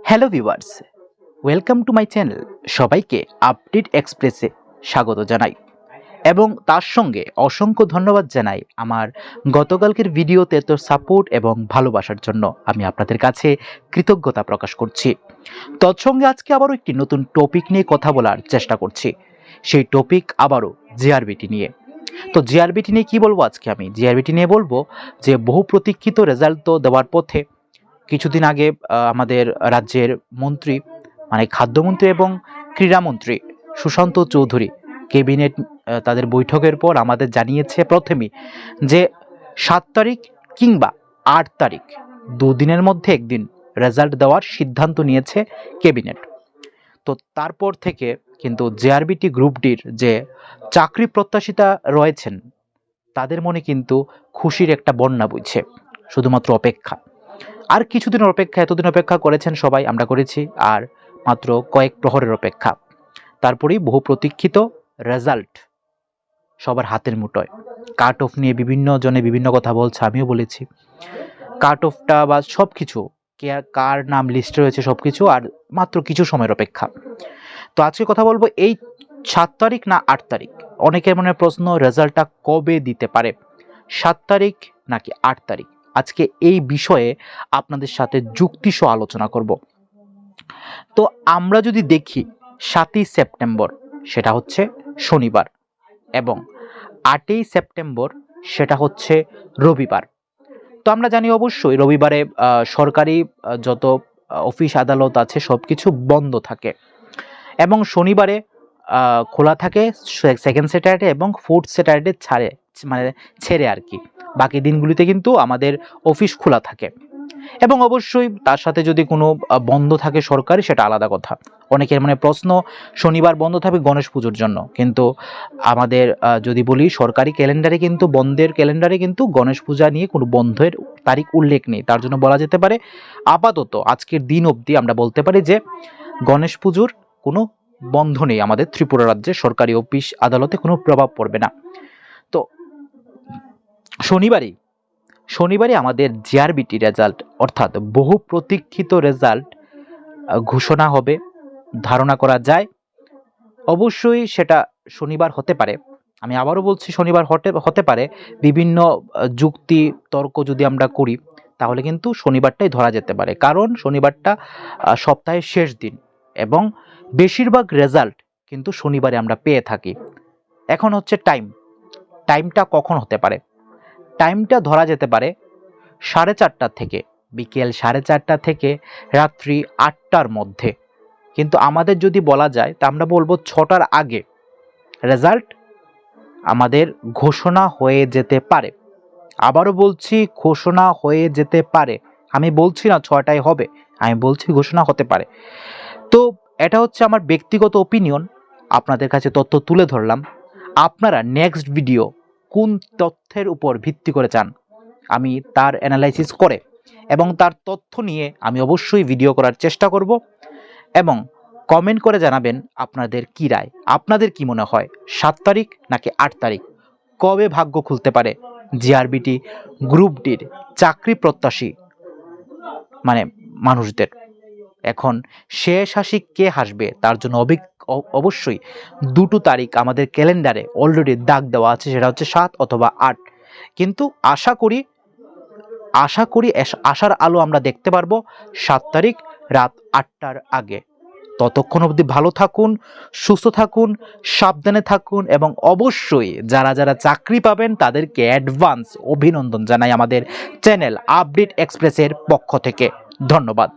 Hello viewers, welcome to my channel. সবাইকে update এক্সপ্রেসে স্বাগত জানাই এবং তার সঙ্গে অসংখ্য ধন্যবাদ জানাই আমার গতকালকের ভিডিওতে তো সাপোর্ট এবং ভালোবাসার জন্য আমি আপনাদের কাছে কৃতজ্ঞতা প্রকাশ করছি। তৎসঙ্গে আজকে আবারও একটি নতুন টপিক নিয়ে কথা বলার চেষ্টা করছি। সেই টপিক আবারও জিআরবিটি নিয়ে। তো জিআরবিটি নিয়ে কি বলবো আজকে? আমি জিআরবিটি নিয়ে বলবো যে বহু প্রতীক্ষিত রেজাল্ট তো দেওয়ার পথে। কিছুদিন আগে আমাদের রাজ্যের মন্ত্রী মানে খাদ্যমন্ত্রী এবং ক্রীড়ামন্ত্রী সুশান্ত চৌধুরী ক্যাবিনেট তাদের বৈঠকের পর আমাদের জানিয়েছে প্রথমেই যে ৭ তারিখ কিংবা ৮ তারিখ দুদিনের মধ্যে একদিন রেজাল্ট দেওয়ার সিদ্ধান্ত নিয়েছে ক্যাবিনেট। তো তারপর থেকে কিন্তু জেআরবিটি গ্রুপ ডির যে চাকরি প্রত্যাশিতা রয়েছেন তাদের মনে কিন্তু খুশির একটা বন্যা বইছে। শুধুমাত্র অপেক্ষা, আর কিছুদিনের অপেক্ষা, এতদিন অপেক্ষা করেছেন সবাই, আমরা করেছি, আর মাত্র কয়েক প্রহরের অপেক্ষা। তারপরেই বহু প্রতীক্ষিত রেজাল্ট সবার হাতের মুঠোয়। কাট অফ নিয়ে বিভিন্ন জনে বিভিন্ন কথা বলছে, আমিও বলেছি। কাট অফটা বা সব কিছু, কে কার নাম লিস্টে রয়েছে সব কিছু, আর মাত্র কিছু সময়ের অপেক্ষা। তো আজকে কথা বলবো এই ৭ তারিখ না ৮ তারিখ। অনেকের মনে প্রশ্ন, রেজাল্টটা কবে দিতে পারে, ৭ তারিখ নাকি ৮ তারিখ? আজকে এই বিষয়ে আপনাদের সাথে যুক্তিসহ আলোচনা করব। তো আমরা যদি দেখি ৭ই সেপ্টেম্বর সেটা হচ্ছে শনিবার এবং ৮ই সেপ্টেম্বর সেটা হচ্ছে রবিবার। তো আমরা জানি অবশ্যই রবিবারে সরকারি যত অফিস আদালত আছে সব কিছু বন্ধ থাকে এবং শনিবারে খোলা থাকে সেকেন্ড স্যাটারডে এবং ফোর্থ স্যাটারডে ছেড়ে আর কি। বাকি দিনগুলিতে কিন্তু আমাদের অফিস খোলা থাকে এবং অবশ্যই তার সাথে যদি কোনো বন্ধ থাকে সরকারি, সেটা আলাদা কথা। অনেকের মানে প্রশ্ন, শনিবার বন্ধ থাকবে গণেশ পুজোর জন্য, কিন্তু আমাদের যদি বলি সরকারি ক্যালেন্ডারে কিন্তু বন্ধের ক্যালেন্ডারে কিন্তু গণেশ পূজা নিয়ে কোনো বন্ধের তারিখ উল্লেখ নেই। তার জন্য বলা যেতে পারে আপাতত আজকের দিন অবধি আমরা বলতে পারি যে গণেশ পুজোর কোনো বন্ধ নেই আমাদের ত্রিপুরা রাজ্যে, সরকারি অফিস আদালতে কোনো প্রভাব পড়বে না। তো শনিবারই আমাদের জিআরবিটি রেজাল্ট অর্থাৎ বহু প্রতীক্ষিত রেজাল্ট ঘোষণা হবে ধারণা করা যায়। অবশ্যই সেটা শনিবার হতে পারে। আমি আবারও বলছি শনিবার হতে পারে। বিভিন্ন যুক্তি তর্ক যদি আমরা করি তাহলে কিন্তু শনিবারটাই ধরা যেতে পারে, কারণ শনিবারটা সপ্তাহের শেষ দিন এবং বেশিরভাগ রেজাল্ট কিন্তু শনিবারে আমরা পেয়ে থাকি। এখন হচ্ছে টাইমটা কখন হতে পারে? টাইমটা ধরা যেতে পারে 4:30 থেকে, বিকেল 4:30 থেকে রাত্রি 8টার মধ্যে। কিন্তু আমাদের যদি বলা যায় তা আমরা বলবো 6টার আগে রেজাল্ট আমাদের ঘোষণা হয়ে যেতে পারে। আবারও বলছি ঘোষণা হয়ে যেতে পারে। আমি বলছি না 6টায় হবে, আমি বলছি ঘোষণা হতে পারে। তো এটা হচ্ছে আমার ব্যক্তিগত ওপিনিয়ন, আপনাদের কাছে তথ্য তুলে ধরলাম। আপনারা নেক্সট ভিডিও কোন তথ্যের উপর ভিত্তি করে চান আমি তার অ্যানালাইসিস করে এবং তার তথ্য নিয়ে আমি অবশ্যই ভিডিও করার চেষ্টা করব এবং কমেন্ট করে জানাবেন আপনাদের কি রায়। আপনাদের কি মনে হয় ৭ তারিখ নাকি ৮ তারিখ কবে ভাগ্য খুলতে পারে জিআরবিটি গ্রুপ ডির চাকরি প্রত্যাশী মানুষদের? এখন শেষ হাসি কে হাসবে তার জন্য অবশ্যই দুটো তারিখ আমাদের ক্যালেন্ডারে অলরেডি দাগ দেওয়া আছে, সেটা হচ্ছে ৭ অথবা ৮। কিন্তু আশা করি আশার আলো আমরা দেখতে পারবো ৭ তারিখ রাত ৮টার আগে। ততক্ষণ অবধি ভালো থাকুন, সুস্থ থাকুন, সাবধানে থাকুন এবং অবশ্যই যারা যারা চাকরি পাবেন তাদেরকে অ্যাডভান্স অভিনন্দন জানাই আমাদের চ্যানেল আপডেট এক্সপ্রেসের পক্ষ থেকে। ধন্যবাদ।